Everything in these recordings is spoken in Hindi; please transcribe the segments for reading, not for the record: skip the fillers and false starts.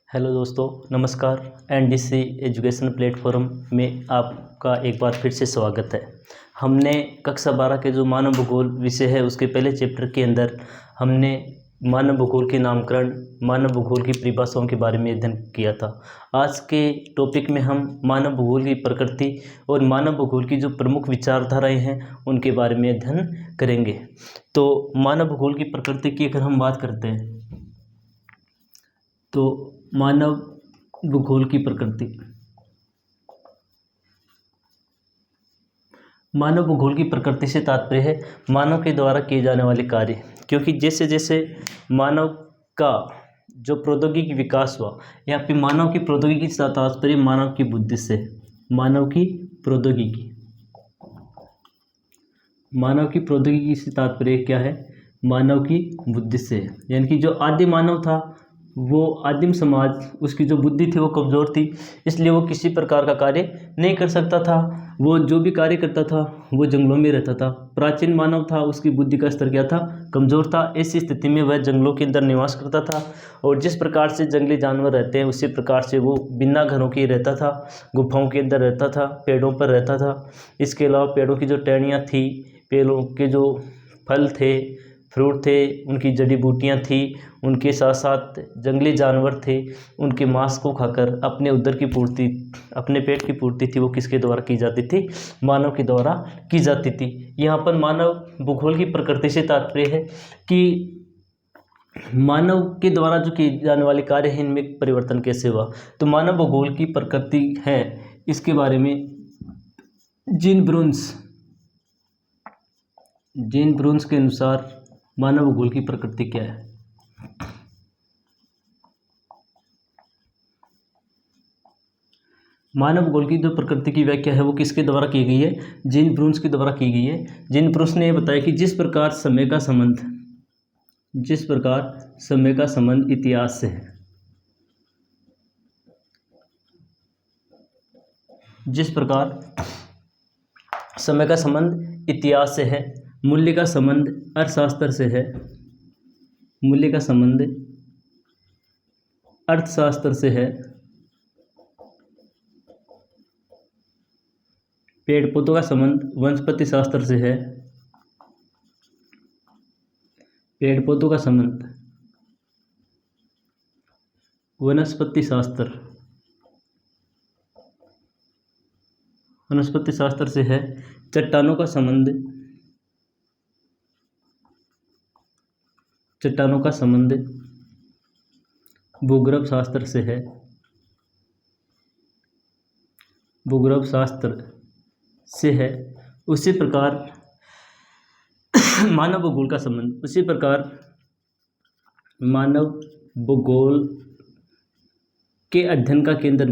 हेलो दोस्तों, नमस्कार। एनडीसी एजुकेशन प्लेटफॉर्म में आपका एक बार फिर से स्वागत है। हमने कक्षा 12 के जो मानव भूगोल विषय है उसके पहले चैप्टर के अंदर हमने मानव भूगोल के नामकरण, मानव भूगोल की परिभाषाओं के बारे में अध्ययन किया था। आज के टॉपिक में हम मानव भूगोल की प्रकृति और मानव भूगोल की जो प्रमुख विचारधाराएँ हैं उनके बारे में अध्ययन करेंगे। तो मानव भूगोल की प्रकृति की अगर हम बात करते हैं तो मानव भूगोल की प्रकृति, मानव भूगोल की प्रकृति से तात्पर्य है मानव के द्वारा किए जाने वाले कार्य। क्योंकि जैसे जैसे मानव का जो प्रौद्योगिकी विकास हुआ, यहाँ पे मानव की प्रौद्योगिकी से तात्पर्य मानव की बुद्धि से, मानव की प्रौद्योगिकी, मानव की प्रौद्योगिकी से तात्पर्य क्या है? मानव की बुद्धि से। यानी कि जो आदि मानव था, वो आदिम समाज, उसकी जो बुद्धि थी वो कमज़ोर थी, इसलिए वो किसी प्रकार का कार्य नहीं कर सकता था। वो जो भी कार्य करता था वो जंगलों में रहता था। प्राचीन मानव था, उसकी बुद्धि का स्तर क्या था? कमज़ोर था। ऐसी स्थिति में वह जंगलों के अंदर निवास करता था और जिस प्रकार से जंगली जानवर रहते हैं उसी प्रकार से वो बिना घरों के रहता था, गुफाओं के अंदर रहता था, पेड़ों पर रहता था। इसके अलावा पेड़ों की जो टहनियाँ थी, पेड़ों के जो फल थे, फ्रूट थे, उनकी जड़ी बूटियाँ थी, उनके साथ साथ जंगली जानवर थे, उनके मांस को खाकर अपने उदर की पूर्ति, अपने पेट की पूर्ति थी वो किसके द्वारा की जाती थी? मानव के द्वारा की जाती थी। यहाँ पर मानव भूगोल की प्रकृति से तात्पर्य है कि मानव के द्वारा जो किए जाने वाले कार्य हैं इनमें परिवर्तन कैसे हुआ। तो मानव भूगोल की प्रकृति है, इसके बारे में जीन ब्रून्स के अनुसार मानव भूगोल की प्रकृति क्या है? मानव भूगोल की जो प्रकृति की व्याख्या है वो किसके द्वारा की गई है? जीन ब्रून्स के द्वारा की गई है। जीन ब्रून्स ने बताया कि जिस प्रकार समय का संबंध इतिहास से है, जिस प्रकार समय का संबंध इतिहास से है, मूल्य का संबंध अर्थशास्त्र से है, मूल्य का संबंध अर्थशास्त्र से है, पेड़ पौधों का संबंध वनस्पति शास्त्र से है, पेड़ पौधों का संबंध वनस्पति शास्त्र से है, चट्टानों का संबंध भूगर्भ शास्त्र से है, भूगर्भ शास्त्र से है। उसी प्रकार मानव भूगोल का संबंध, उसी प्रकार मानव भूगोल के अध्ययन का केंद्र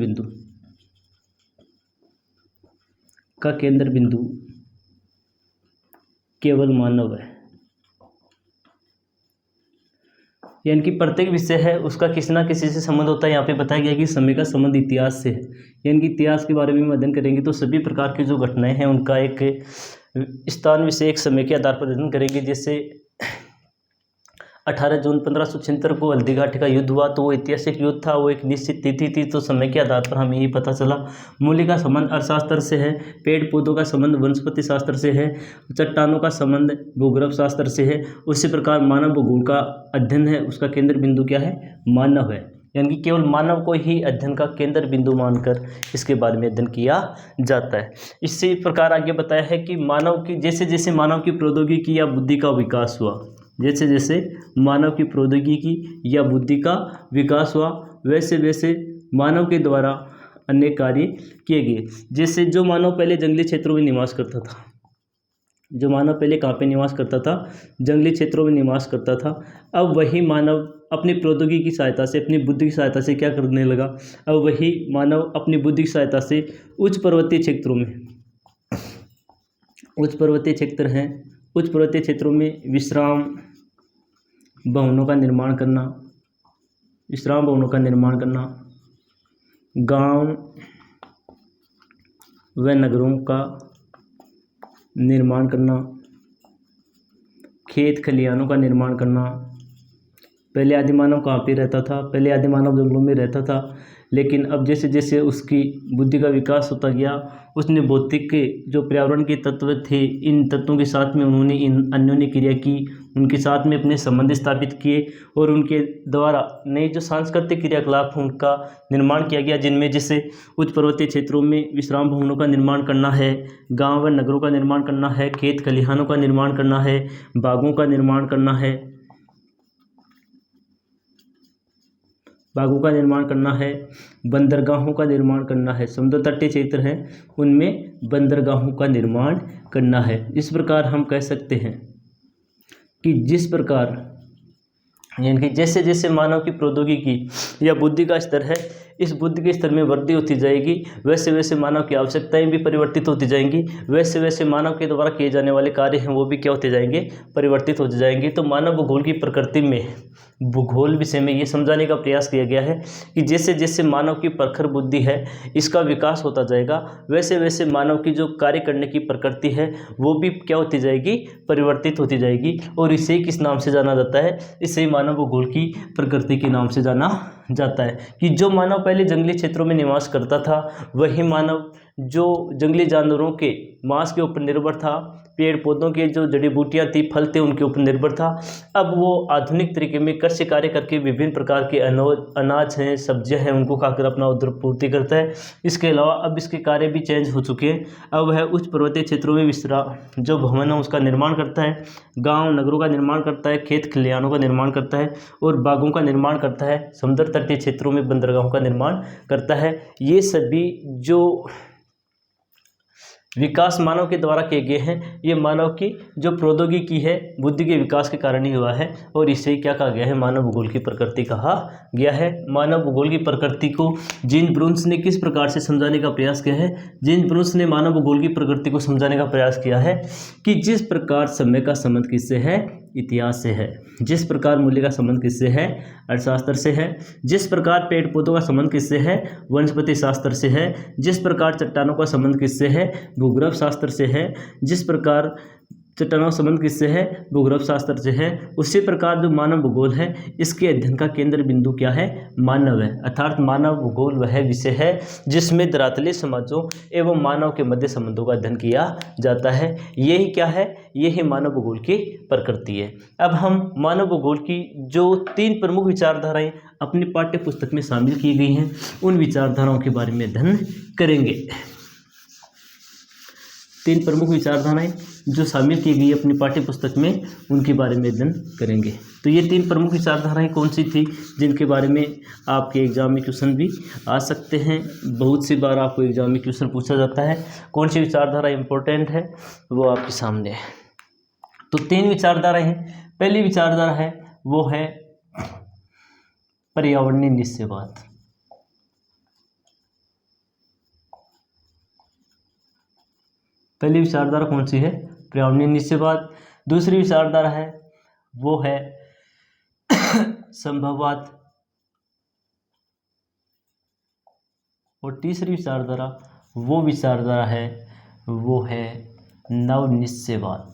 बिंदु केवल मानव है। यानी कि प्रत्येक विषय है उसका किसी ना किसी से संबंध होता है। यहाँ पे बताया गया कि समय का संबंध इतिहास से है। यानी कि इतिहास के बारे में हम अध्ययन करेंगे तो सभी प्रकार की जो घटनाएं हैं उनका एक स्थान विषय, एक समय के आधार पर अध्ययन करेंगे। जैसे 18 जून 1576 को हल्दीघाटी का युद्ध हुआ, तो वो ऐतिहासिक युद्ध था, वो एक निश्चित तिथि थी, तो समय के आधार पर हमें ये पता चला। मूल्य का संबंध अर्थशास्त्र से है, पेड़ पौधों का संबंध वनस्पति शास्त्र से है, चट्टानों का संबंध भूगर्भ शास्त्र से है। उसी प्रकार मानव भूगोल का अध्ययन है, उसका केंद्र बिंदु क्या है? मानव है। यानी कि केवल मानव को ही अध्ययन का केंद्र बिंदु मानकर इसके बारे में अध्ययन किया जाता है। इसी प्रकार आगे बताया है कि मानव की जैसे जैसे मानव की प्रौद्योगिकी या बुद्धि का विकास हुआ, जैसे जैसे मानव की प्रौद्योगिकी या बुद्धि का विकास हुआ, वैसे वैसे मानव के द्वारा अनेक कार्य किए गए। जैसे जो मानव पहले जंगली क्षेत्रों में निवास करता था, जो मानव पहले कहाँ पे निवास करता था? जंगली क्षेत्रों में निवास करता था। अब वही मानव अपनी प्रौद्योगिकी की सहायता से, अपनी बुद्धि की सहायता से क्या करने लगा? अब वही मानव अपनी बुद्धि की सहायता से उच्च पर्वतीय क्षेत्रों में, उच्च पर्वतीय क्षेत्र हैं, उच्च पर्वतीय क्षेत्रों में विश्राम भवनों का निर्माण करना, गांव व नगरों का निर्माण करना, खेत खलिहानों का निर्माण करना, पहले आदि मानव कहाँ पे रहता था? पहले आदि मानव जंगलों में रहता था, लेकिन अब जैसे जैसे उसकी बुद्धि का विकास होता गया, उसने भौतिक के जो पर्यावरण के तत्व थे, इन तत्वों के साथ में उन्होंने इन अन्योन्य क्रिया की, उनके साथ में अपने संबंध स्थापित किए और उनके द्वारा नए जो सांस्कृतिक क्रियाकलाप हैं उनका निर्माण किया गया, जिनमें जैसे उच्च पर्वतीय क्षेत्रों में विश्राम भवनों का निर्माण करना है, गाँव व नगरों का निर्माण करना है, खेत खलिहानों का निर्माण करना है, बागों का निर्माण करना है, बागों का निर्माण करना है, बंदरगाहों का निर्माण करना है, समुद्र तटीय क्षेत्र हैं उनमें बंदरगाहों का निर्माण करना है। इस प्रकार हम कह सकते हैं कि जिस प्रकार यानी कि जैसे जैसे मानव की प्रौद्योगिकी या बुद्धि का स्तर है, इस बुद्धि के स्तर में वृद्धि होती जाएगी, वैसे वैसे मानव की आवश्यकताएं भी परिवर्तित होती जाएंगी, वैसे वैसे मानव के द्वारा किए जाने वाले कार्य हैं वो भी क्या होते जाएंगे? परिवर्तित होते जाएंगे। तो मानव भूगोल की प्रकृति में भूगोल विषय में ये समझाने का प्रयास किया गया है कि जैसे जैसे मानव की प्रखर बुद्धि है इसका विकास होता जाएगा, वैसे वैसे मानव की जो कार्य करने की प्रकृति है वो भी क्या होती जाएगी? परिवर्तित होती जाएगी। और इसे किस नाम से जाना जाता है? इसे मानव भूगोल की प्रकृति के नाम से जाना जाता है। कि जो मानव पहले जंगली क्षेत्रों में निवास करता था, वही मानव जो जंगली जानवरों के मांस के ऊपर निर्भर था, पेड़ पौधों के जो जड़ी बूटियां थी, फल थे, उनके ऊपर निर्भर था, अब वो आधुनिक तरीके में कृषि कार्य करके विभिन्न प्रकार के अनाज हैं, सब्जियां हैं, उनको खाकर अपना उदर पूर्ति करता है। इसके अलावा अब इसके कार्य भी चेंज हो चुके हैं। अब वह उच्च पर्वतीय क्षेत्रों में विश्राम जो भवन है उसका निर्माण करता है, गाँव नगरों का निर्माण करता है, खेत खलिहानों का निर्माण करता है और बागों का निर्माण करता है, समुद्र तटीय क्षेत्रों में बंदरगाहों का निर्माण करता है। ये सभी जो विकास मानव के द्वारा किए गए हैं, ये मानव की जो प्रौद्योगिकी है बुद्धि के विकास के कारण ही हुआ है। और इसे क्या कहा गया है? मानव भूगोल की प्रकृति कहा गया है। मानव भूगोल की प्रकृति को जीन ब्रून्स ने किस प्रकार से समझाने का प्रयास किया है? जीन ब्रून्स ने मानव भूगोल की प्रकृति को समझाने का प्रयास किया है कि जिस प्रकार समय का संबंध किससे है? इतिहास से है। जिस प्रकार मूल्य का संबंध किससे है? अर्थशास्त्र से है। जिस प्रकार पेड़ पौधों का संबंध किससे है? वनस्पति शास्त्र से है। जिस प्रकार चट्टानों का संबंध किससे है? भूगर्भ शास्त्र से है। जिस प्रकार चट्टानों का संबंध किससे है? भूगर्भ शास्त्र से है। उसी प्रकार जो मानव भूगोल है इसके अध्ययन का केंद्र बिंदु क्या है? मानव है। अर्थात मानव भूगोल वह विषय है जिसमें धरातलीय समाजों एवं मानव के मध्य संबंधों का अध्ययन किया जाता है। यही क्या है? यही मानव भूगोल की प्रकृति है। अब हम मानव भूगोल की जो 3 प्रमुख विचारधाराएं अपनी पाठ्य पुस्तक में शामिल की गई हैं उन विचारधाराओं के बारे में अध्ययन करेंगे। 3 प्रमुख विचारधाराएं जो शामिल की गई अपनी पाठ्य पुस्तक में उनके बारे में अध्ययन करेंगे। तो ये 3 प्रमुख विचारधाराएं कौन सी थी जिनके बारे में आपके एग्जाम में क्वेश्चन भी आ सकते हैं? बहुत सी बार आपको एग्जाम में क्वेश्चन पूछा जाता है। कौन सी विचारधारा इंपॉर्टेंट है वो आपके सामने है। तो 3 विचारधाराएं हैं। पहली विचारधारा है वो है पर्यावरणीय निश्चयवाद। पहली विचारधारा कौन सी है? पर्यावरणीय निश्चयवाद। दूसरी विचारधारा है वो है संभववाद। और तीसरी विचारधारा है वो है नवनिश्चयवाद।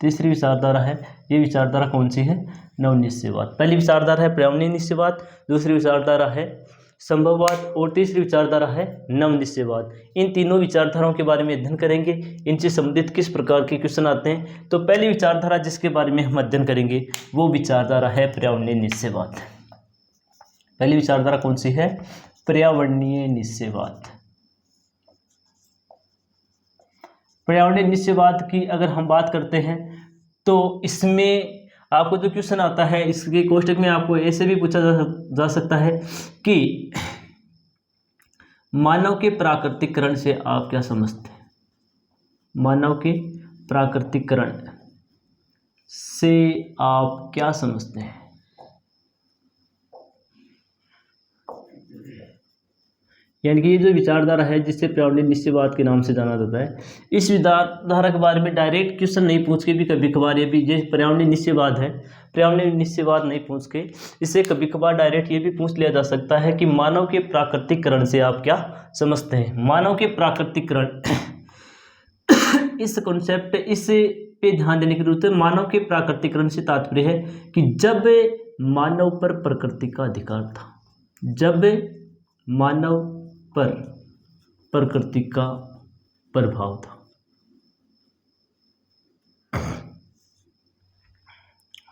तीसरी विचारधारा है, ये विचारधारा कौन सी है? नवनिश्चयवाद। पहली विचारधारा है पर्यावरणीय निश्चयवाद, दूसरी विचारधारा है संभववाद और तीसरी विचारधारा है नवनिश्चयवाद। इन तीनों विचारधाराओं के बारे में अध्ययन करेंगे। इनसे संबंधित किस प्रकार के क्वेश्चन आते हैं। तो पहली विचारधारा जिसके बारे में हम अध्ययन करेंगे वो विचारधारा है पर्यावरणीय निश्चयवाद। पहली विचारधारा कौन सी है? पर्यावरणीय निश्चयवाद। पर्यावरणीय निश्चयवाद की अगर हम बात करते हैं तो इसमें आपको जो क्वेश्चन आता है इसके कोष्टक में आपको ऐसे भी पूछा जा सकता है कि मानव के प्राकृतिकरण से आप क्या समझते हैं? मानव के प्राकृतिकरण से आप क्या समझते हैं? यानी कि ये जो विचारधारा है जिससे पर्यावरणीय निश्चयवाद के नाम से जाना जाता है, इस विचारधारा के बारे में डायरेक्ट क्वेश्चन नहीं पूछ के भी कभी कभार ये भी ये पर्यावरणीय निश्चयवाद है, पर्यावरणीय निश्चयवाद नहीं पूछ के इससे कभी कभार डायरेक्ट ये भी पूछ लिया जा सकता है कि मानव के प्राकृतिकरण से आप क्या समझते हैं। मानव के प्राकृतिकरण इस कॉन्सेप्ट इस पे ध्यान देने की जरूरत है। मानव के प्राकृतिकरण से तात्पर्य है कि जब मानव पर प्रकृति का अधिकार था, जब मानव पर प्रकृति का प्रभाव था।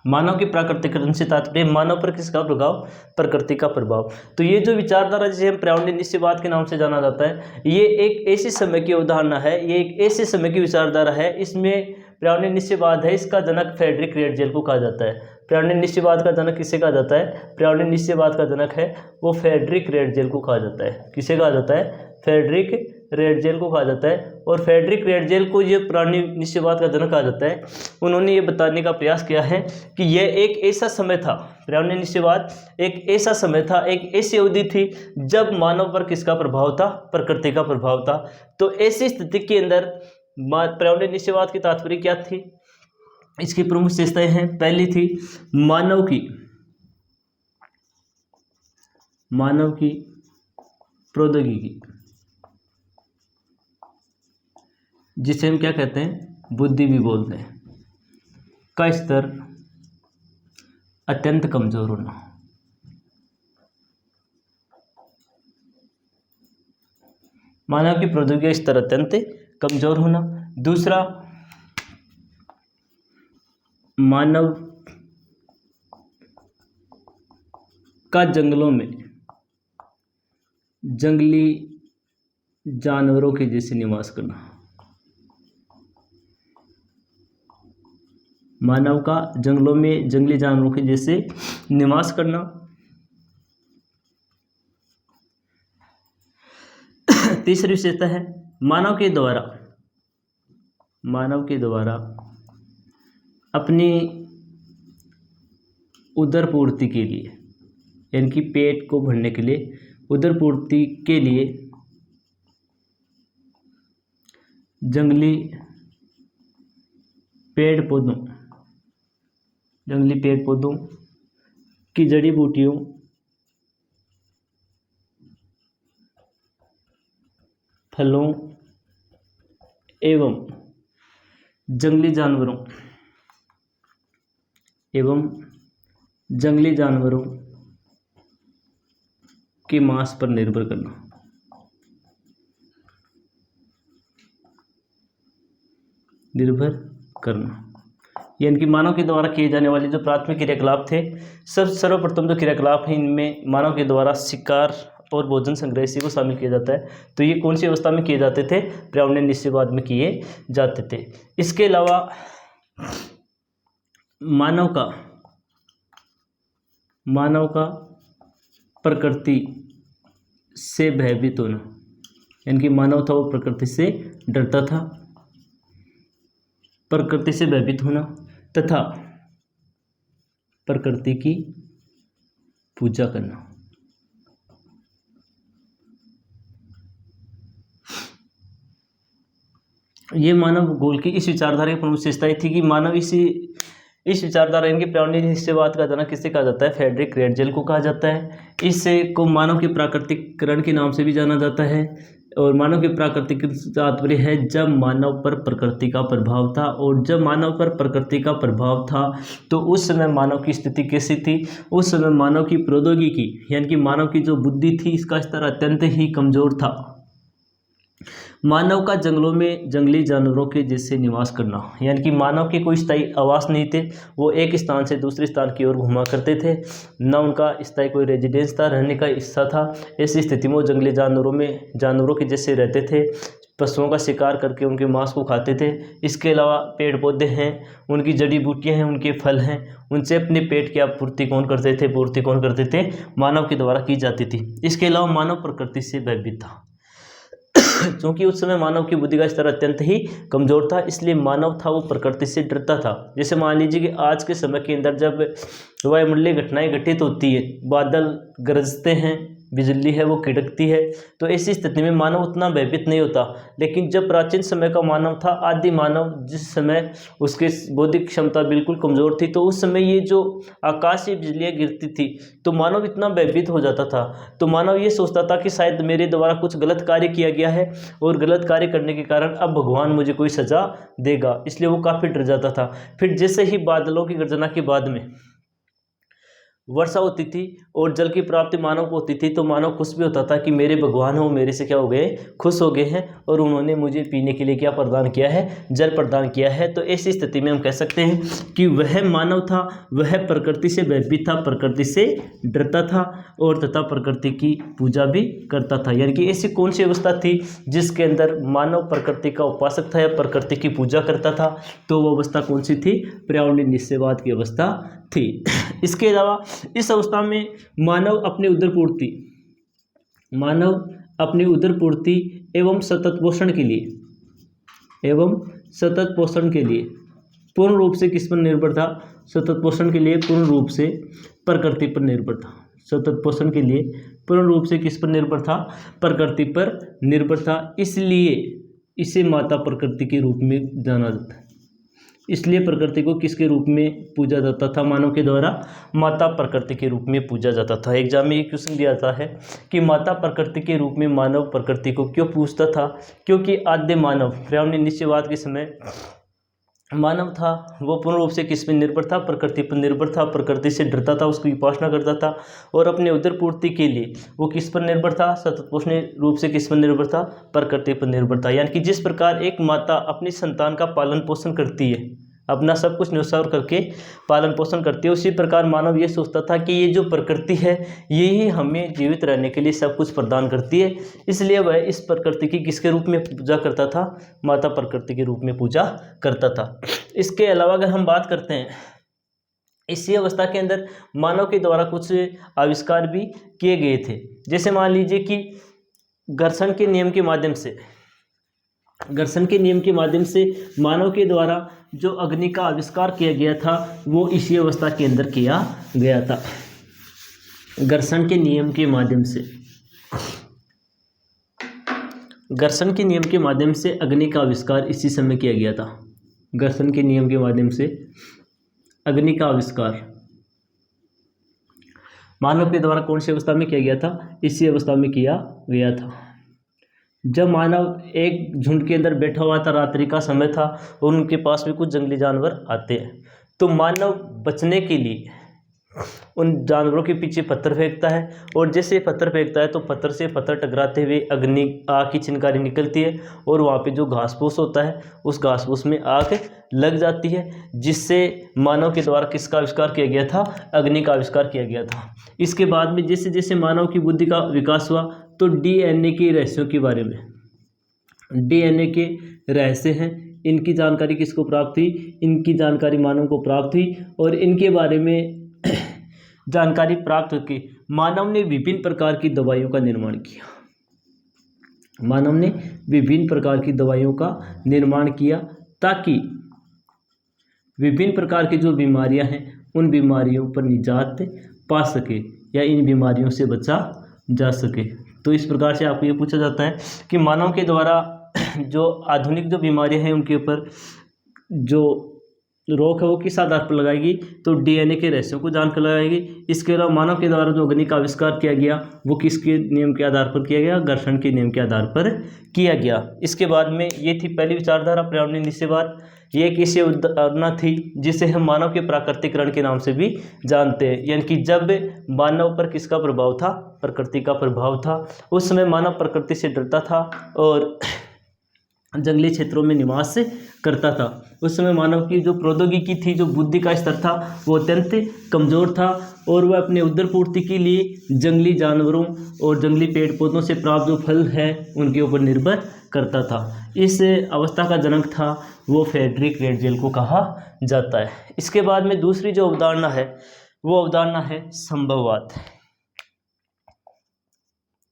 मानव के प्राकृतिकरण से तात्पर्य मानव पर किसका प्रभाव? प्रकृति का प्रभाव। तो ये जो विचारधारा जिसे हम पर्यावरणीय निश्चयवाद के नाम से जाना जाता है, ये एक ऐसे समय की अवधारणा है, ये एक ऐसे समय की विचारधारा है। इसमें पर्यावरणीय निश्चयवाद है, इसका जनक फ्रेडरिक रेडजेल को कहा जाता है। पर्यावरणीय निश्चयवाद का जनक किसे कहा जाता है? पर्यावरणीय निश्चयवाद का जनक है वो फ्रेडरिक रेडजेल को कहा जाता है। किसे कहा जाता है? फ्रेडरिक रेडजेल को कहा जाता है। और फ्रेडरिक रेडजेल को ये पर्यावरणीय निश्चयवाद का जनक कहा जाता है। उन्होंने ये बताने का प्रयास किया है कि यह एक ऐसा समय था, पर्यावरणीय निश्चयवाद एक ऐसा समय था, एक ऐसी अवधि थी जब मानव पर किसका प्रभाव था? प्रकृति का प्रभाव था। तो ऐसी स्थिति के अंदर पर्यावरणीय निश्चयवाद की तात्पर्य क्या थी? इसकी प्रमुख विशेषताएं हैं। पहली थी मानव की प्रौद्योगिकी, जिसे हम क्या कहते हैं? बुद्धि भी बोलते हैं, का स्तर अत्यंत कमजोर होना। मानव की प्रौद्योगिकी का स्तर अत्यंत कमजोर होना। दूसरा, मानव का जंगलों में जंगली जानवरों के जैसे निवास करना। मानव का जंगलों में जंगली जानवरों के जैसे निवास करना। तीसरी विशेषता है मानव के द्वारा अपनी उदर पूर्ति के लिए, यानी कि पेट को भरने के लिए, उदर पूर्ति के लिए जंगली पेड़ पौधों की जड़ी बूटियों, फलों एवं जंगली जानवरों के मांस पर निर्भर करना। यानी कि मानव के द्वारा किए जाने वाले जो प्राथमिक क्रियाकलाप थे, सर्वप्रथम जो क्रियाकलाप है इनमें मानव के द्वारा शिकार और भोजन संग्रह इसी को शामिल किया जाता है। तो ये कौन सी अवस्था में किए जाते थे? पर्यावरणीय निश्चयवाद में किए जाते थे। इसके अलावा मानव का प्रकृति से भयभीत होना, यानी कि मानव था वो प्रकृति से डरता था, प्रकृति से भयभीत होना तथा प्रकृति की पूजा करना। ये मानव भूगोल की इस विचारधारा की प्रमुख विशेषताएं थी कि मानव इस विचारधारा इनके पर्यावरणीय निश्चयवाद का जनक किसे कहा जाता है? फ्रेडरिक रेडजेल को कहा जाता है। इससे को मानव के प्राकृतिकरण के नाम से भी जाना जाता है। और मानव के प्राकृतिक तात्पर्य है जब मानव पर प्रकृति का प्रभाव था, और जब मानव पर प्रकृति का प्रभाव था तो उस समय मानव की स्थिति कैसी थी? उस समय मानव की प्रौद्योगिकी, यानी कि मानव की जो बुद्धि थी, इसका स्तर अत्यंत ही कमजोर था। मानव का जंगलों में जंगली जानवरों के जैसे निवास करना, यानी कि मानव के कोई स्थायी आवास नहीं थे, वो एक स्थान से दूसरे स्थान की ओर घुमा करते थे, न उनका स्थायी कोई रेजिडेंस था, रहने का हिस्सा था। ऐसी स्थिति में वो जंगली जानवरों के जैसे रहते थे, पशुओं का शिकार करके उनके मांस को खाते थे। इसके अलावा पेड़ पौधे हैं, उनकी जड़ी बूटियाँ हैं, उनके फल हैं, उनसे अपने पेट की पूर्ति कौन करते थे? मानव के द्वारा की जाती थी। इसके अलावा मानव प्रकृति से भयभीत था, क्योंकि उस समय मानव की बुद्धि का स्तर अत्यंत ही कमजोर था, इसलिए मानव था वो प्रकृति से डरता था। जैसे मान लीजिए कि आज के समय के अंदर जब वायुमंडलीय घटनाएं घटित होती है, बादल गरजते हैं, बिजली है वो कड़कती है। तो ऐसी स्थिति में मानव उतना भयभीत नहीं होता। लेकिन जब प्राचीन समय का मानव था, आदि मानव, जिस समय उसके बौद्धिक क्षमता बिल्कुल कमज़ोर थी, तो उस समय ये जो आकाशीय बिजलियाँ गिरती थी तो मानव इतना भयभीत हो जाता था। तो मानव ये सोचता था कि शायद मेरे द्वारा कुछ गलत कार्य किया गया है और गलत कार्य करने के कारण अब भगवान मुझे कोई सज़ा देगा, इसलिए वो काफ़ी डर जाता था। फिर जैसे ही बादलों की गर्जना के बाद में वर्षा होती थी और जल की प्राप्ति मानव को होती थी, तो मानव खुश भी होता था कि मेरे भगवान हो मेरे से क्या हो गए, खुश हो गए हैं और उन्होंने मुझे पीने के लिए क्या प्रदान किया है, जल प्रदान किया है। तो ऐसी स्थिति में हम कह सकते हैं कि वह मानव था, वह प्रकृति से भयभीत था, प्रकृति से डरता था और तथा प्रकृति की पूजा भी करता था। यानी कि ऐसी कौन सी अवस्था थी जिसके अंदर मानव प्रकृति का उपासक था या प्रकृति की पूजा करता था? तो वो अवस्था कौन सी थी? पर्यावरणीय निश्चयवाद की अवस्था थी। इसके अलावा इस अवस्था में मानव अपनी उदर पूर्ति एवं सतत पोषण के लिए पूर्ण रूप से किस पर निर्भर था? सतत पोषण के लिए पूर्ण रूप से प्रकृति पर निर्भर था। सतत पोषण के लिए पूर्ण रूप से किस पर निर्भर था? प्रकृति पर निर्भर था। इसलिए इसे माता प्रकृति के रूप में जाना जाता है। इसलिए प्रकृति को किसके रूप में पूजा जाता था मानव के द्वारा? माता प्रकृति के रूप में पूजा जाता था। एग्जाम में ये क्वेश्चन दिया जाता है कि माता प्रकृति के रूप में मानव प्रकृति को क्यों पूजता था? क्योंकि आद्य मानव पर्यावरणीय निश्चयवाद के समय मानव था, वो पूर्ण रूप से किस पर निर्भर था? प्रकृति पर निर्भर था, प्रकृति से डरता था, उसकी उपासना करता था और अपने उदर पूर्ति के लिए वो किस पर निर्भर था? सतत पोषण रूप से किस पर निर्भर था? प्रकृति पर निर्भर था। यानी कि जिस प्रकार एक माता अपनी संतान का पालन पोषण करती है, अपना सब कुछ न्यौछावर करके पालन पोषण करती है, उसी प्रकार मानव ये सोचता था कि ये जो प्रकृति है यही हमें जीवित रहने के लिए सब कुछ प्रदान करती है, इसलिए वह इस प्रकृति की किसके रूप में पूजा करता था? माता प्रकृति के रूप में पूजा करता था। इसके अलावा अगर हम बात करते हैं, इसी अवस्था के अंदर मानव के द्वारा कुछ आविष्कार भी किए गए थे। जैसे मान लीजिए कि घर्षण के नियम के माध्यम से मानव के द्वारा जो अग्नि का आविष्कार किया गया था वो इसी अवस्था के अंदर किया गया था। घर्षण के नियम के माध्यम से अग्नि का आविष्कार इसी समय किया गया था। घर्षण के नियम के माध्यम से अग्नि का आविष्कार मानव के द्वारा कौन सी अवस्था में किया गया था? इसी अवस्था में किया गया था जब मानव एक झुंड के अंदर बैठा हुआ था, रात्रि का समय था और उनके पास भी कुछ जंगली जानवर आते हैं। तो मानव बचने के लिए उन जानवरों के पीछे पत्थर फेंकता है और जैसे पत्थर फेंकता है तो पत्थर से पत्थर टकराते हुए आग की चिनगारी निकलती है और वहाँ पे जो घास फूस होता है उस घास फूस में आग लग जाती है, जिससे मानव के द्वारा किसका आविष्कार किया गया था? अग्नि का आविष्कार किया गया था। इसके बाद में जैसे जैसे मानव की बुद्धि का विकास हुआ तो डीएनए के रहस्यों के बारे में, डीएनए के रहस्य हैं, इनकी जानकारी किसको प्राप्त हुई? इनकी जानकारी मानव को प्राप्त हुई और इनके बारे में जानकारी प्राप्त होकर मानव ने विभिन्न प्रकार की दवाइयों का निर्माण किया। मानव ने विभिन्न प्रकार की दवाइयों का निर्माण किया ताकि विभिन्न प्रकार की जो बीमारियां हैं उन बीमारियों पर निजात पा सके या इन बीमारियों से बचा जा सके। तो इस प्रकार से आपको ये पूछा जाता है कि मानव के द्वारा जो आधुनिक जो बीमारियां हैं उनके ऊपर जो रोक है वो किस आधार पर लगाएगी? तो डीएनए के रहस्यों को जानकर लगाएगी। इसके अलावा मानव के द्वारा जो अग्नि का आविष्कार किया गया वो किसके नियम के आधार पर किया गया? घर्षण के नियम के आधार पर किया गया। इसके बाद में ये थी पहली विचारधारा पर्यावरणीय निश्चयवाद। ये एक ऐसी अवधारणा थी जिसे हम मानव के प्राकृतिकरण के नाम से भी जानते हैं। यानी कि जब मानव पर किसका प्रभाव था? प्रकृति का प्रभाव था। उस समय मानव प्रकृति से डरता था और जंगली क्षेत्रों में निवास करता था। उस समय मानव की जो प्रौद्योगिकी थी, जो बुद्धि का स्तर था, वो अत्यंत कमज़ोर था और वह अपने उदर पूर्ति के लिए जंगली जानवरों और जंगली पेड़ पौधों से प्राप्त जो फल है उनके ऊपर निर्भर करता था। इस अवस्था का जनक था वो फ्रेडरिक रेटजेल को कहा जाता है। इसके बाद में दूसरी जो अवधारणा है वो अवधारणा है संभववाद।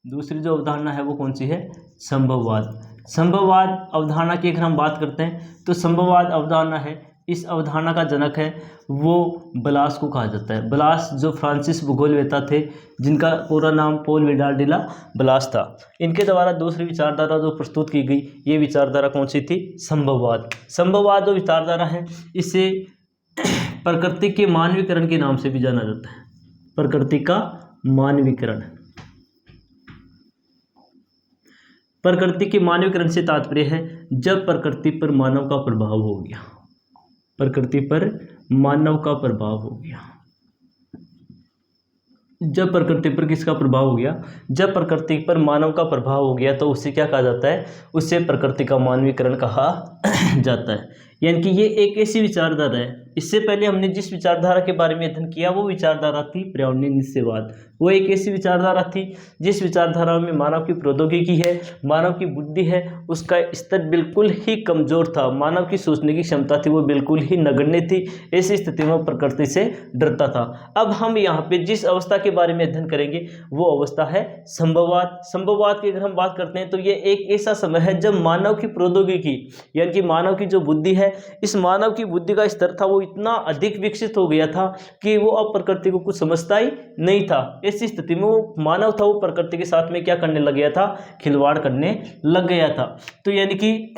दूसरी जो अवधारणा है वो कौन सी है? संभववाद। संभववाद अवधारणा की अगर हम बात करते हैं तो संभववाद अवधारणा है इस अवधारणा का जनक है वो ब्लास को कहा जाता है। ब्लास जो फ्रांसीसी भूगोलवेत्ता थे जिनका पूरा नाम पॉल विडाल डिला ब्लास था, इनके द्वारा दूसरी विचारधारा जो प्रस्तुत की गई, ये विचारधारा कौन सी थी? संभववाद। संभववाद जो विचारधारा है इसे प्रकृति के मानवीकरण के नाम से भी जाना जाता है। प्रकृति का मानवीकरण। प्रकृति के मानवीकरण से तात्पर्य है जब प्रकृति पर मानव का प्रभाव हो गया, प्रकृति पर मानव का प्रभाव हो गया। जब प्रकृति पर किसका प्रभाव हो गया? जब प्रकृति पर मानव का प्रभाव हो गया तो उससे क्या कहा जाता है? उससे प्रकृति का मानवीकरण कहा जाता है। यानी कि ये एक ऐसी विचारधारा है, इससे पहले हमने जिस विचारधारा के बारे में अध्ययन किया वो विचारधारा थी पर्यावरणीय निश्चयवाद। वो एक ऐसी विचारधारा थी जिस विचारधारा में मानव की प्रौद्योगिकी है, मानव की बुद्धि है, उसका स्तर बिल्कुल ही कमजोर था, मानव की सोचने की क्षमता थी वो बिल्कुल ही नगण्य थी। ऐसी स्थिति में प्रकृति से डरता था। अब हम यहाँ पे जिस अवस्था के बारे में अध्ययन करेंगे वो अवस्था है संभववाद। संभववाद की अगर हम बात करते हैं तो ये एक ऐसा समय है जब मानव की प्रौद्योगिकी यानी कि मानव की जो बुद्धि है, इस मानव की बुद्धि का स्तर था वो इतना अधिक विकसित हो गया था कि वो अब प्रकृति को कुछ समझता ही नहीं था। ऐसी स्थिति में वो मानव था वो प्रकृति के साथ में क्या करने लग गया था? खिलवाड़ करने लग गया था। तो यानी कि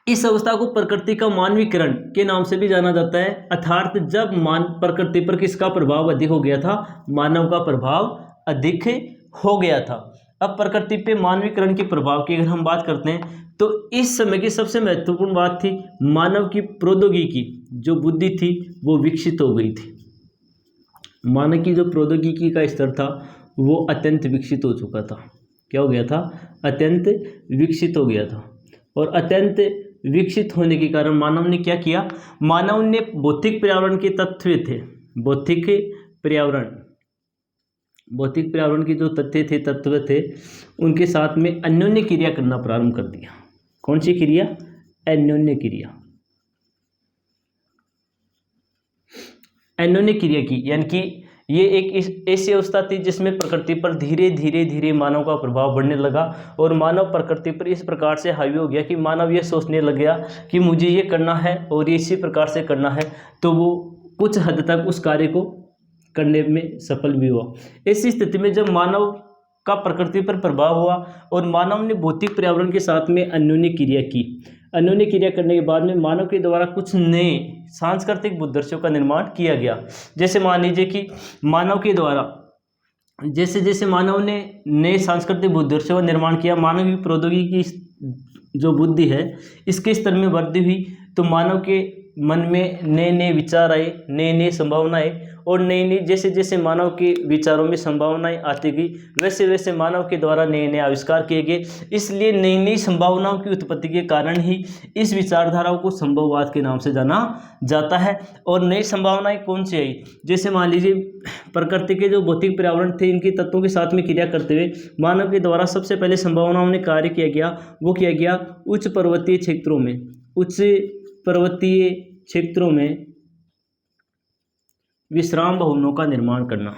इस अवस्था को प्रकृति का मानवीकरण के नाम से भी जाना जाता है। अर्थात जब प्रकृति पर किसका प्रभाव अधिक हो गया था? मानव का प्रभाव अधिक हो गया था। अब प्रकृति पे मानवीकरण के प्रभाव की अगर हम बात करते हैं तो इस समय की सबसे महत्वपूर्ण बात थी मानव की प्रौद्योगिकी जो बुद्धि थी वो विकसित हो गई थी। मानव की जो प्रौद्योगिकी का स्तर था वो अत्यंत विकसित हो चुका था। क्या हो गया था? अत्यंत विकसित हो गया था। और अत्यंत विकसित होने के कारण मानव ने क्या किया? मानव ने भौतिक पर्यावरण के तत्व थे, भौतिक पर्यावरण के जो तत्व थे उनके साथ में अन्योन्य क्रिया करना प्रारंभ कर दिया। कौन सी क्रिया? अन्योन्य क्रिया। अन्योन्य क्रिया की यानी कि ये एक ऐसी अवस्था थी जिसमें प्रकृति पर धीरे धीरे मानव का प्रभाव बढ़ने लगा और मानव प्रकृति पर इस प्रकार से हावी हो गया कि मानव ये सोचने लग गया कि मुझे ये करना है और ये इसी प्रकार से करना है, तो वो कुछ हद तक उस कार्य को करने में सफल भी हुआ। ऐसी स्थिति में जब मानव का प्रकृति पर प्रभाव हुआ और मानव ने भौतिक पर्यावरण के साथ में अन्योन्य क्रिया की, अन्योन्य क्रिया करने के बाद में मानव के द्वारा कुछ नए सांस्कृतिक बुद्धदर्शियों का निर्माण किया गया। जैसे मान लीजिए कि मानव के द्वारा जैसे जैसे मानव ने नए सांस्कृतिक बुद्धदर्शियों का निर्माण किया, मानव की प्रौद्योगिकी की जो बुद्धि है इसके स्तर में वृद्धि हुई, तो मानव के मन में नए नए विचार आए, नए नए संभावनाएं, और नई नई जैसे जैसे मानव के विचारों में संभावनाएं आती गई वैसे वैसे मानव के द्वारा नए नए आविष्कार किए गए। इसलिए नई नई संभावनाओं की उत्पत्ति के कारण ही इस विचारधाराओं को संभववाद के नाम से जाना जाता है। और नई संभावनाएं कौन सी आई? जैसे मान लीजिए प्रकृति के जो भौतिक पर्यावरण थे इनके तत्वों के साथ में क्रिया करते हुए मानव के द्वारा सबसे पहले संभावनाओं ने कार्य किया गया, वो किया गया उच्च पर्वतीय क्षेत्रों में विश्राम भवनों का निर्माण करना।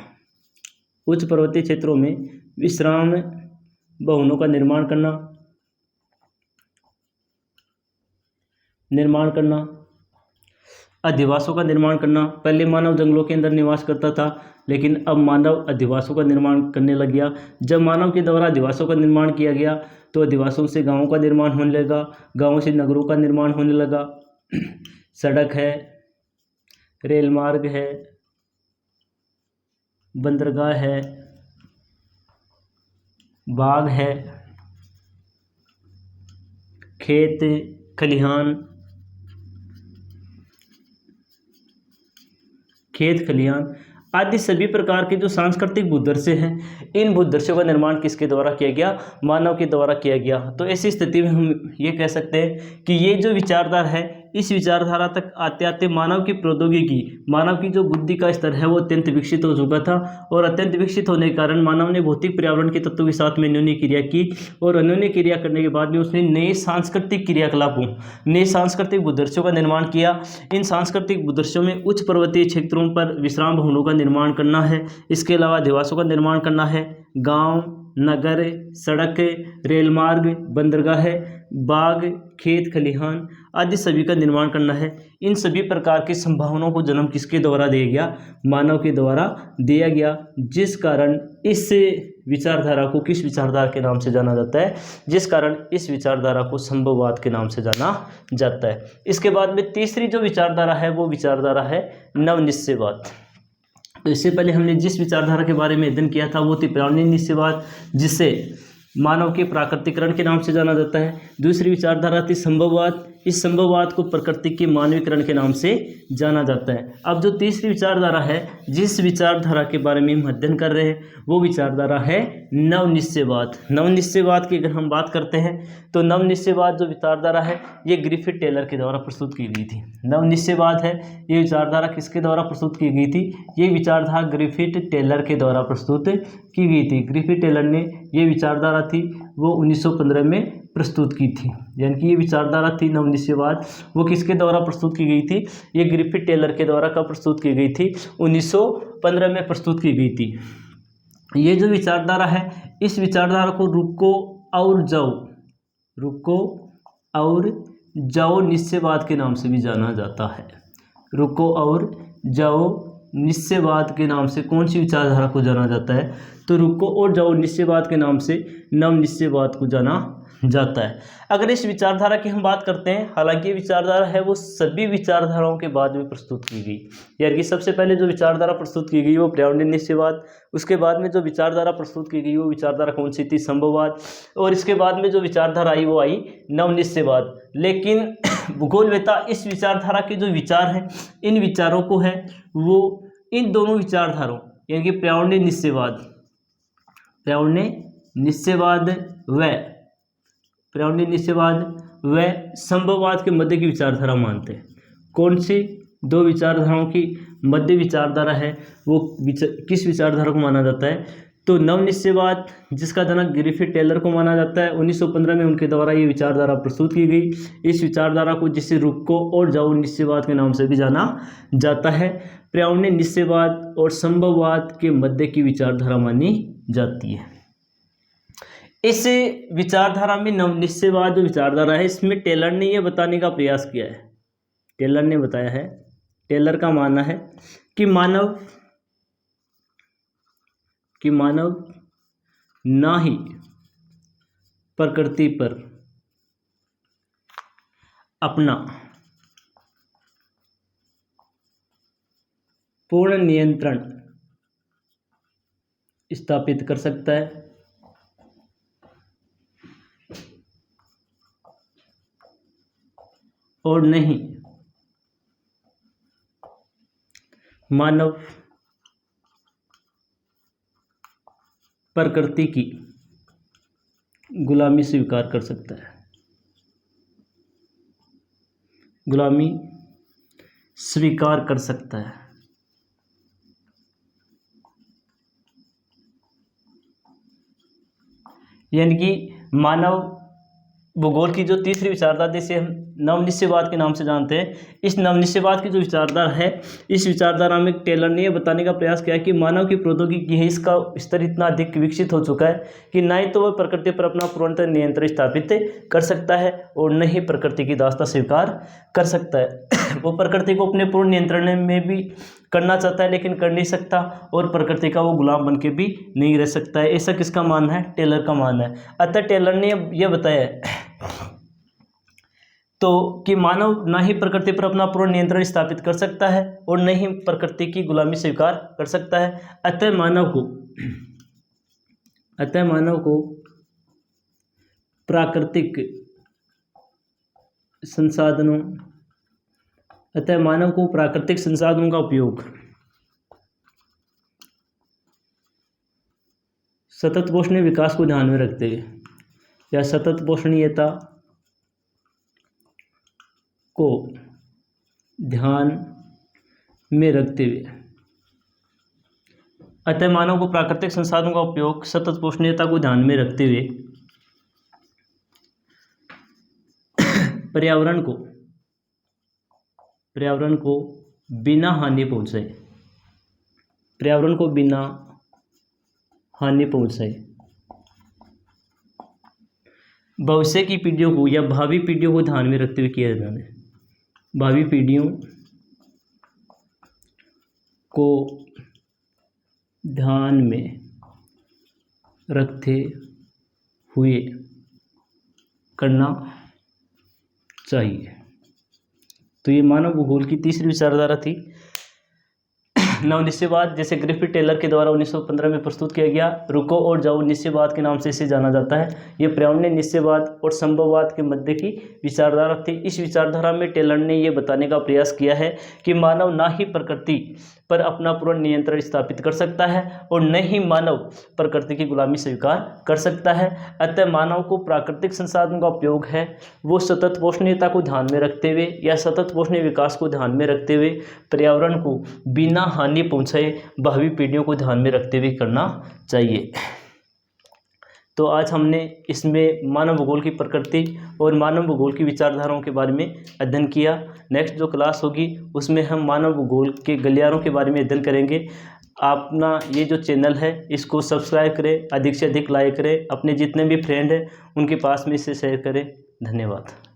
उच्च पर्वतीय क्षेत्रों में विश्राम भवनों का निर्माण करना, अधिवासों का निर्माण करना। पहले मानव जंगलों के अंदर निवास करता था लेकिन अब मानव अधिवासों का निर्माण करने लग गया। जब मानव के द्वारा अधिवासों का निर्माण किया गया तो अधिवासों से गांवों का निर्माण होने लगा, गांवों से नगरों का निर्माण होने लगा। सड़क है, रेल मार्ग है, बंदरगाह है, बाग है, खेत खलिहान आदि सभी प्रकार के जो सांस्कृतिक भूदर्शे हैं, इन भूदर्शों का निर्माण किसके द्वारा किया गया? मानव के द्वारा किया गया। तो ऐसी स्थिति में हम ये कह सकते हैं कि ये जो विचारधारा है, इस विचारधारा तक आते आते मानव की प्रौद्योगिकी, मानव की जो बुद्धि का स्तर है वो अत्यंत विकसित हो चुका था। और अत्यंत विकसित होने के कारण मानव ने भौतिक पर्यावरण के तत्वों के साथ में अन्योन्य क्रिया की, और अन्योन्य क्रिया करने के बाद में उसने नए सांस्कृतिक क्रियाकलापों, नए सांस्कृतिक भूदर्शों का निर्माण किया। इन सांस्कृतिक भूदर्शों में उच्च पर्वतीय क्षेत्रों पर विश्राम भवनों का निर्माण करना है, इसके अलावा अधिवासों का निर्माण करना है, गाँव, नगर, सड़क, रेल मार्ग, बंदरगाह बाग, खेत खलिहान आदि सभी का निर्माण करना है। इन सभी प्रकार की संभावनाओं को जन्म किसके द्वारा दिया गया? मानव के द्वारा दिया गया, जिस कारण इस विचारधारा को किस विचारधारा के नाम से जाना जाता है? जिस कारण इस विचारधारा को संभववाद के नाम से जाना जाता है। इसके बाद में तीसरी जो विचारधारा है वो विचारधारा है नवनिश्चयवाद। तो इससे पहले हमने जिस विचारधारा के बारे में अध्ययन किया था वो थी प्राणी निश्चयवाद, जिसे मानव के प्राकृतिकरण के नाम से जाना जाता है। दूसरी विचारधारा थी संभववाद, इस संभववाद को प्रकृति के मानवीकरण के नाम से जाना जाता है। अब जो तीसरी विचारधारा है, जिस विचारधारा के बारे में हम अध्ययन कर रहे हैं, वो विचारधारा है नवनिश्चयवाद। नवनिश्चयवाद की अगर हम बात करते हैं तो नवनिश्चयवाद जो विचारधारा है ये ग्रिफिथ टेलर के द्वारा प्रस्तुत की गई थी। नवनिश्चयवाद है ये विचारधारा किसके द्वारा प्रस्तुत की गई थी? ये विचारधारा ग्रिफिथ टेलर के द्वारा प्रस्तुत की गई थी। ग्रिफिथ टेलर ने ये विचारधारा थी वो 1915 में प्रस्तुत की थी। यानी कि ये विचारधारा थी नवनिश्चयवाद, वो किसके द्वारा प्रस्तुत की गई थी? ये ग्रिफिथ टेलर के द्वारा कब प्रस्तुत की गई थी? 1915 में प्रस्तुत की गई थी। ये जो विचारधारा है, इस विचारधारा को रुको और जाओ निश्चयवाद के नाम से भी जाना जाता है। रुको और जाओ निश्चयवाद के नाम से कौन सी विचारधारा को जाना जाता है? तो रुको और जाओ निश्चयवाद के नाम से नवनिश्चयवाद को जाना जाता है। अगर इस विचारधारा की हम बात करते हैं, हालांकि ये विचारधारा है वो सभी विचारधाराओं के बाद में प्रस्तुत की गई। यानी कि सबसे पहले जो विचारधारा प्रस्तुत की गई वो पर्यावरणीय निश्चयवाद, उसके बाद में जो विचारधारा प्रस्तुत की गई वो विचारधारा कौन सी थी? संभववाद, और इसके बाद में जो विचारधारा आई वो आई नवनिश्चयवाद। लेकिन भूगोलवेत्ता इस विचारधारा के जो विचार हैं, इन विचारों को है वो इन दोनों विचारधाराओं यानी कि पर्यावरणीय निश्चयवाद व संभववाद के मध्य की विचारधारा मानते हैं। कौन सी दो विचारधाराओं की मध्य विचारधारा है वो किस विचारधारा को माना जाता है? तो नवनिश्चयवाद, जिसका जनक ग्रिफिथ टेलर को माना जाता है। 1915 में उनके द्वारा ये विचारधारा प्रस्तुत की गई। इस विचारधारा को जिसे रुको और जाओ निश्चयवाद के नाम से भी जाना जाता है। पर्यावरणीय निश्चयवाद और संभववाद के मध्य की विचारधारा मानी जाती है। इस विचारधारा में नवनिश्चयवाद जो विचारधारा है, इसमें टेलर ने यह बताने का प्रयास किया है, टेलर ने बताया है, टेलर का मानना है कि मानव ना ही प्रकृति पर अपना पूर्ण नियंत्रण स्थापित कर सकता है, और नहीं मानव प्रकृति की गुलामी स्वीकार कर सकता है, गुलामी स्वीकार कर सकता है। यानी कि मानव भूगोल की जो तीसरी विचारधारा जिसे हम नवनिश्चयवाद के नाम से जानते हैं, इस नवनिश्चयवाद की जो विचारधारा है, इस विचारधारा में टेलर ने यह बताने का प्रयास किया कि मानव की प्रौद्योगिकी है, इसका स्तर इतना अधिक विकसित हो चुका है कि ना ही तो वह प्रकृति पर अपना पूर्णतः नियंत्रण स्थापित कर सकता है और न ही प्रकृति की दासता स्वीकार कर सकता है। वो प्रकृति को अपने पूर्ण नियंत्रण में भी करना चाहता है लेकिन कर नहीं सकता, और प्रकृति का वो गुलाम बन के भी नहीं रह सकता है। ऐसा किसका मानना है? टेलर का मानना है। अतः टेलर ने यह बताया है तो कि मानव ना ही प्रकृति पर अपना पूर्ण नियंत्रण स्थापित कर सकता है और न ही प्रकृति की गुलामी स्वीकार कर सकता है। अतः मानव को प्राकृतिक संसाधनों का उपयोग सतत पोषणीय विकास को ध्यान में रखते हुए या सतत पोषणीयता को ध्यान में रखते हुए, अतः मानव को प्राकृतिक संसाधनों का उपयोग सतत पोषणीयता को ध्यान में रखते हुए पर्यावरण को बिना हानि पहुंचाए भविष्य की पीढ़ियों को या भावी पीढ़ियों को ध्यान में रखते हुए किया जाना है। भावी पीढ़ियों को ध्यान में रखते हुए करना चाहिए। तो ये मानव भूगोल की तीसरी विचारधारा थी। नवनिश्चयवाद, जैसे ग्रिफिथ टेलर के द्वारा 1915 में प्रस्तुत किया गया, रुको और जाओ निश्चयवाद के नाम से इसे जाना जाता है। यह पर्यावरणीय निश्चयवाद और संभववाद के मध्य की विचारधारा थी। इस विचारधारा में टेलर ने यह बताने का प्रयास किया है कि मानव ना ही प्रकृति पर अपना पूर्ण नियंत्रण स्थापित कर सकता है और न ही मानव प्रकृति की गुलामी स्वीकार कर सकता है। अतः मानव को प्राकृतिक संसाधनों का उपयोग है वो सतत पोषणीयता को ध्यान में रखते हुए या सतत पोषणीय विकास को ध्यान में रखते हुए पर्यावरण को बिना हानि पहुंचाए भावी पीढ़ियों को ध्यान में रखते हुए करना चाहिए। तो आज हमने इसमें मानव भूगोल की प्रकृति और मानव भूगोल की विचारधाराओं के बारे में अध्ययन किया। नेक्स्ट जो क्लास होगी उसमें हम मानव भूगोल के गलियारों के बारे में अध्ययन करेंगे। अपना ये जो चैनल है इसको सब्सक्राइब करें, अधिक से अधिक लाइक करें, अपने जितने भी फ्रेंड हैं उनके पास में इसे शेयर करें। धन्यवाद।